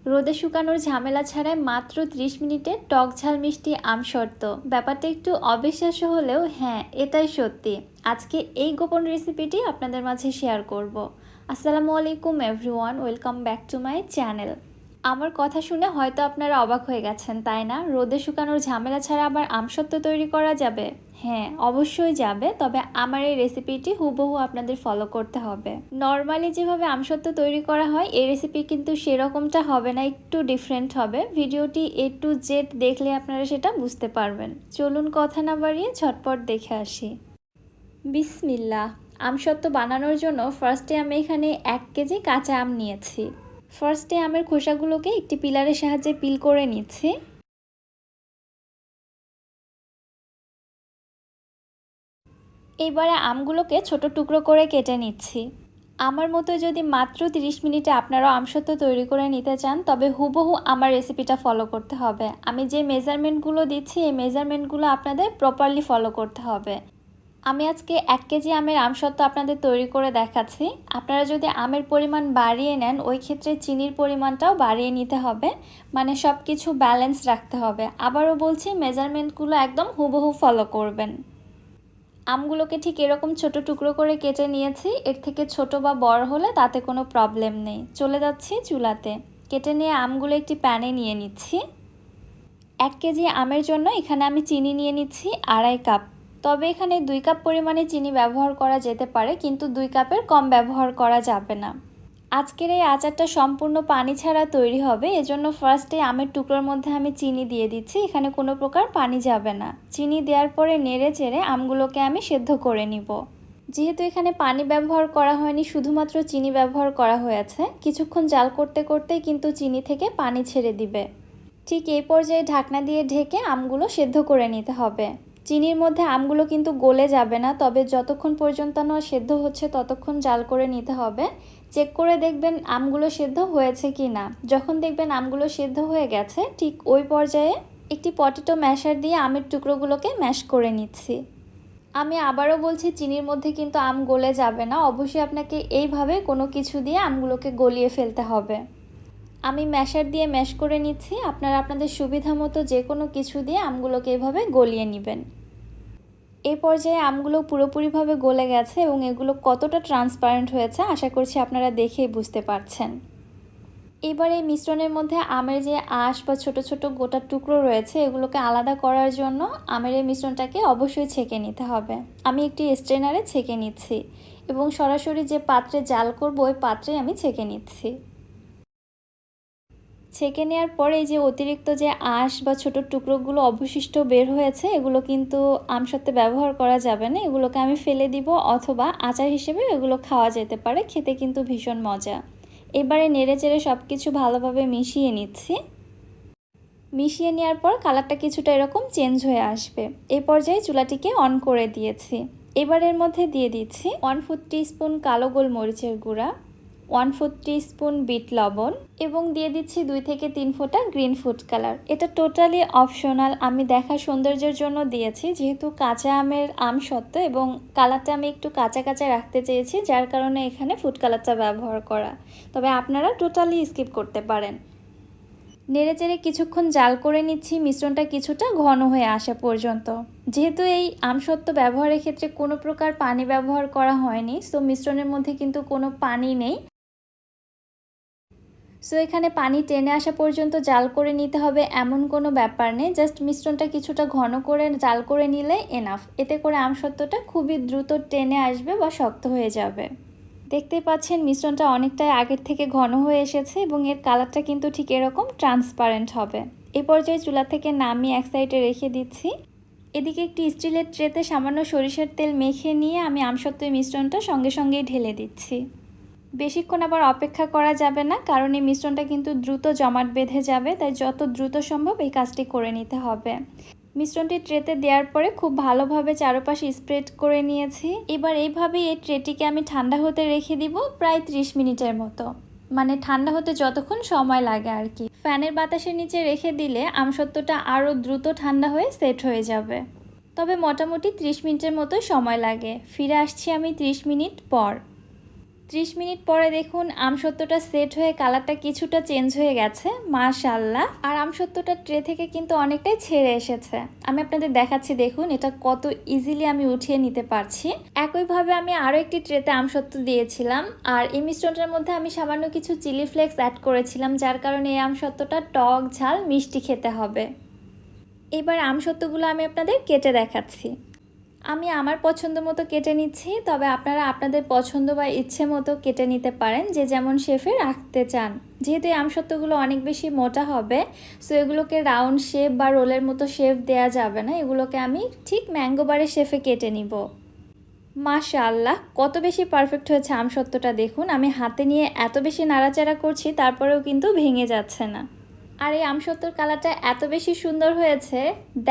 রোদে শুকানোর ঝামেলা ছাড়াই মাত্র 30 মিনিটে টক ঝাল মিষ্টি আম শর্ত। ব্যাপারটা একটু অবিশ্বাস্য হলেও হ্যাঁ, এটাই সত্যি। আজকে এই গোপন রেসিপিটি আপনাদের মাঝে শেয়ার করব। আসসালামু আলাইকুম everyone, welcome back to my channel. আমার কথা শুনে হয়তো আপনারা অবাক হয়ে গেছেন, তাই না? রোদে শুকানোর ঝামেলা ছাড়া আবার আমসত্ত্ব তৈরি করা যাবে? হ্যাঁ, অবশ্যই যাবে, তবে আমার এই রেসিপিটি হুবহু আপনাদের ফলো করতে হবে। নর্মালি যেভাবে আমসত্ত্ব তৈরি করা হয় এই রেসিপি কিন্তু সেরকমটা হবে না, একটু ডিফারেন্ট হবে। ভিডিওটি A to Z দেখলে আপনারা সেটা বুঝতে পারবেন। চলুন কথা না বাড়িয়ে ঝটপট দেখে আসি। বিসমিল্লাহ। আমসত্ত্ব বানানোর জন্য ফার্স্টে আমি এখানে 1 কেজি কাঁচা আম নিয়েছি। ফার্স্টে আমের খোসাগুলোকে একটি পিলারের সাহায্যে পিল করে নিচ্ছি। এবারে আমগুলোকে ছোট টুকরো করে কেটে নিচ্ছি। আমার মতো যদি মাত্র 30 মিনিটে আপনারাও আমসত্ত্ব তৈরি করে নিতে চান তবে হুবহু আমার রেসিপিটা ফলো করতে হবে। আমি যে মেজারমেন্টগুলো দিচ্ছি এই মেজারমেন্টগুলো আপনাদের প্রপারলি ফলো করতে হবে। আমি আজকে 1 কেজি আমের আমসত্ত্ব আপনাদের তৈরি করে দেখাচ্ছি। আপনারা যদি আমের পরিমাণ বাড়িয়ে নেন ওই ক্ষেত্রে চিনির পরিমাণটাও বাড়িয়ে নিতে হবে, মানে সব কিছু ব্যালেন্স রাখতে হবে। আবারও বলছি, মেজারমেন্টগুলো একদম হুবহু ফলো করবেন। আমগুলোকে ঠিক এরকম ছোট টুকরো করে কেটে নিয়েছি। এর থেকে ছোট বা বড় হলে তাতে কোনো প্রবলেম নেই। চলে যাচ্ছি চুলাতে। কেটে নিয়ে আমগুলো একটি প্যানে নিয়ে নিচ্ছি। 1 কেজি আমের জন্য এখানে আমি চিনি নিয়ে নিচ্ছি 2.5 কাপ। তবে এখানে 2 কাপ পরিমাণে চিনি ব্যবহার করা যেতে পারে, কিন্তু 2 কাপের কম ব্যবহার করা যাবে না। আজকের এই আচারটা সম্পূর্ণ পানি ছাড়া তৈরি হবে, এজন্য ফার্স্টে আমের টুকরোর মধ্যে আমি চিনি দিয়ে দিচ্ছি। এখানে কোনো প্রকার পানি যাবে না। চিনি দেওয়ার পরে নেড়ে চেড়ে আমগুলোকে আমি সেদ্ধ করে নিব। যেহেতু এখানে পানি ব্যবহার করা হয়নি, শুধুমাত্র চিনি ব্যবহার করা হয়েছে, কিছুক্ষণ জাল করতে করতেই কিন্তু চিনি থেকে পানি ছেড়ে দিবে। ঠিক এই পর্যায়ে ঢাকনা দিয়ে ঢেকে আমগুলো সেদ্ধ করে নিতে হবে। চিনির মধ্যে আমগুলো কিন্তু গলে যাবে না, তবে যতক্ষণ পর্যন্ত না সেদ্ধ হচ্ছে ততক্ষণ জাল করে নিতে হবে। চেক করে দেখবেন আমগুলো সেদ্ধ হয়েছে কি না। যখন দেখবেন আমগুলো সেদ্ধ হয়ে গেছে ঠিক ওই পর্যায়ে একটি পটেটো ম্যাশার দিয়ে আমের টুকরোগুলোকে ম্যাশ করে নিচ্ছি। আমি আবারও বলছি, চিনির মধ্যে কিন্তু আম গলে যাবে না, অবশ্যই আপনাকে এইভাবে কোনো কিছু দিয়ে আমগুলোকে গলিয়ে ফেলতে হবে। আমি ম্যাশার দিয়ে ম্যাশ করে নিচ্ছি। আপনারা আপনাদের সুবিধা মতো যে কোনো কিছু দিয়ে আমগুলোকে এভাবে গলিয়ে নেবেন। এই পর্যায়ে আমগুলো পুরোপুরিভাবে গলে গেছে এবং এগুলো কতটা ট্রান্সপারেন্ট হয়েছে আশা করছি আপনারা দেখেই বুঝতে পারছেন। এবার এই মিশ্রণের মধ্যে আমের যে আঁশ বা ছোট ছোট গোটা টুকরো রয়েছে এগুলোকে আলাদা করার জন্য আমের এই মিশ্রণটাকে অবশ্যই ছেঁকে নিতে হবে। আমি একটি স্ট্রেনারে ছেঁকে নিচ্ছি এবং সরাসরি যে পাত্রে জাল করব ওই পাত্রে আমি ছেঁকে নিচ্ছি। ছেঁকে নেওয়ার পরে এই যে অতিরিক্ত যে আঁশ বা ছোট টুকরোগুলো অবশিষ্ট বের হয়েছে এগুলো কিন্তু আমসত্ত্বে ব্যবহার করা যাবে না, এগুলোকে আমি ফেলে দিব, অথবা আচার হিসেবে এগুলো খাওয়া যেতে পারে। খেতে কিন্তু ভীষণ মজা। এবারে নেড়ে চেড়ে সব কিছু ভালোভাবে মিশিয়ে নিচ্ছি। মিশিয়ে নেওয়ার পর কালারটা কিছুটা এরকম চেঞ্জ হয়ে আসবে। এই পর্যায়ে চুলাটিকে অন করে দিয়েছি। এবার এর মধ্যে দিয়ে দিচ্ছি 1/4 টিস্পুন কালো গোলমরিচের গুঁড়া, 1/4 টিস্পুন বিট লবণ এবং দিয়ে দিচ্ছি 2 থেকে 3 ফোঁটা গ্রিন ফুড কালার। এটা টোটালি অপশনাল, আমি দেখার সৌন্দর্যের জন্য দিয়েছি, যেহেতু কাঁচা আমের আমসত্ত্ব এবং কালারটা আমি একটু কাঁচা কাঁচা রাখতে চেয়েছি, যার কারণে এখানে ফুড কালারটা ব্যবহার করা। তবে আপনারা টোটালি স্কিপ করতে পারেন। নেড়েচেড়ে কিছুক্ষণ জাল করে নিচ্ছি মিশ্রণটা কিছুটা ঘন হয়ে আসা পর্যন্ত। যেহেতু এই আমসত্ত্ব ব্যবহারের ক্ষেত্রে কোনো প্রকার পানি ব্যবহার করা হয়নি, সো মিশ্রণের মধ্যে কিন্তু কোনো পানি নেই। সো এখানে পানি টেনে আসা পর্যন্ত জাল করে নিতে হবে এমন কোনো ব্যাপার নেই, জাস্ট মিশ্রণটা কিছুটা ঘন করে জাল করে নিলে এনাফ। এতে করে আমসত্ত্বটা খুবই দ্রুত টেনে আসবে বা শক্ত হয়ে যাবে। দেখতেই পাচ্ছেন মিশ্রণটা অনেকটাই আগের থেকে ঘন হয়ে এসেছে এবং এর কালারটা কিন্তু ঠিক এরকম ট্রান্সপারেন্ট হবে। এই পর্যায়ে চুলা থেকে নামিয়ে এক সাইডে রেখে দিচ্ছি। এদিকে একটি স্টিলের ট্রেতে সামান্য সরিষার তেল মেখে নিয়ে আমি আমসত্ত্বের মিশ্রণটা সঙ্গে সঙ্গেই ঢেলে দিচ্ছি। বেশিক্ষণ আবার অপেক্ষা করা যাবে না, কারণ এই মিশ্রণটা কিন্তু দ্রুত জমাট বেঁধে যাবে, তাই যত দ্রুত সম্ভব এই কাজটি করে নিতে হবে। মিশ্রণটি ট্রেতে দেওয়ার পরে খুব ভালোভাবে চারপাশে স্প্রেড করে নিয়েছি। এবার এইভাবেই এই ট্রেটিকে আমি ঠান্ডা হতে রেখে দিব প্রায় 30 মিনিটের মতো, মানে ঠান্ডা হতে যতক্ষণ সময় লাগে আর কি। ফ্যানের বাতাসের নিচে রেখে দিলে আমসত্ত্বটা আরও দ্রুত ঠান্ডা হয়ে সেট হয়ে যাবে। তবে মোটামুটি 30 মিনিটের মতো সময় লাগে। ফিরে আসছি আমি 30 মিনিট পর। 30 মিনিট পরে দেখুন আমসত্ত্বটা সেট হয়ে কালারটা কিছুটা চেঞ্জ হয়ে গেছে, মাশাআল্লাহ। আর আমসত্ত্বটা ট্রে থেকে কিন্তু অনেকটাই ছেড়ে এসেছে। আমি আপনাদের দেখাচ্ছি, দেখুন এটা কত ইজিলি আমি উঠিয়ে নিতে পারছি। একইভাবে আমি আরও একটি ট্রেতে আমসত্ত্ব দিয়েছিলাম, আর এই মিশ্রণটার মধ্যে আমি সামান্য কিছু চিলি ফ্লেক্স অ্যাড করেছিলাম, যার কারণে এই আমসত্ত্বটা টক ঝাল মিষ্টি খেতে হবে। এবার আমসত্ত্বগুলো আমি আপনাদের কেটে দেখাচ্ছি। আমি আমার পছন্দ মতো কেটে নিচ্ছি, তবে আপনারা আপনাদের পছন্দ বা ইচ্ছে মতো কেটে নিতে পারেন, যে যেমন শেপে রাখতে চান। যেহেতু এই আমসত্ত্বগুলো অনেক বেশি মোটা হবে, সো এগুলোকে রাউন্ড শেপ বা রোলের মতো শেপ দেওয়া যাবে না, এগুলোকে আমি ঠিক ম্যাঙ্গো বারের শেপে কেটে নিব। মাশাআল্লাহ, কত বেশি পারফেক্ট হয়েছে আমসত্ত্বটা দেখুন। আমি হাতে নিয়ে এত বেশি নাড়াচাড়া করছি, তারপরেও কিন্তু ভেঙে যাচ্ছে না। আর এই আমসত্ত্বর কালারটা এত বেশি সুন্দর হয়েছে,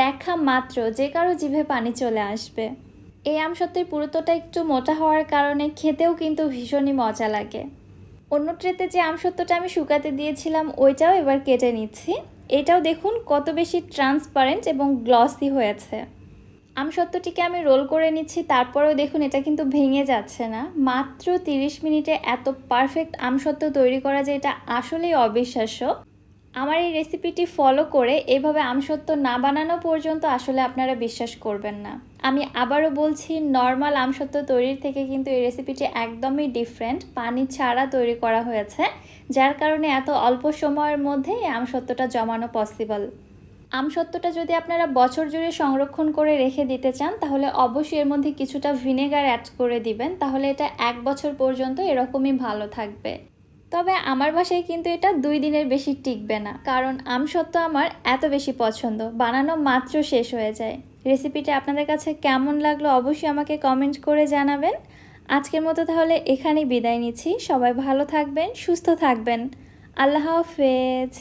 দেখা মাত্র যে কারো জিভে পানি চলে আসবে। এই আমসত্ত্বের পুরুত্বটা একটু মোটা হওয়ার কারণে খেতেও কিন্তু ভীষণই মজা লাগে। অন্য ট্রেতে যে আমসত্ত্বটা আমি শুকাতে দিয়েছিলাম ওইটাও এবার কেটে নিচ্ছি। এটাও দেখুন কত বেশি ট্রান্সপারেন্ট এবং গ্লসি হয়েছে। আমসত্ত্বটিকে আমি রোল করে নিচ্ছি, তারপরেও দেখুন এটা কিন্তু ভেঙে যাচ্ছে না। মাত্র 30 মিনিটে এত পারফেক্ট আমসত্ত্ব তৈরি করা, যে এটা আসলেই অবিশ্বাস্য। আমার এই রেসিপিটি ফলো করে এভাবে আমসত্ত্ব না বানানো পর্যন্ত আসলে আপনারা বিশ্বাস করবেন না। আমি আবারও বলছি, নর্মাল আমসত্ত্ব তৈরির থেকে কিন্তু এই রেসিপিটি একদমই ডিফারেন্ট। পানি ছাড়া তৈরি করা হয়েছে, যার কারণে এত অল্প সময়ের মধ্যে এই আমসত্ত্বটা জমানো পসিবল। আমসত্ত্বটা যদি আপনারা বছর জুড়ে সংরক্ষণ করে রেখে দিতে চান, তাহলে অবশ্যই এর মধ্যে কিছুটা ভিনেগার অ্যাড করে দিবেন, তাহলে এটা 1 বছর পর্যন্ত এরকমই ভালো থাকবে। তবে আমার বাসায় কিন্তু এটা 2 দিনের বেশি টিকবে না, কারণ আমসত্ত্ব আমার এত বেশি পছন্দ, বানানো মাত্র শেষ হয়ে যায়। রেসিপিটা আপনাদের কাছে কেমন লাগলো অবশ্যই আমাকে কমেন্ট করে জানাবেন। আজকের মতো তাহলে এখানেই বিদায় নিচ্ছি। সবাই ভালো থাকবেন, সুস্থ থাকবেন। আল্লাহ হাফেজ।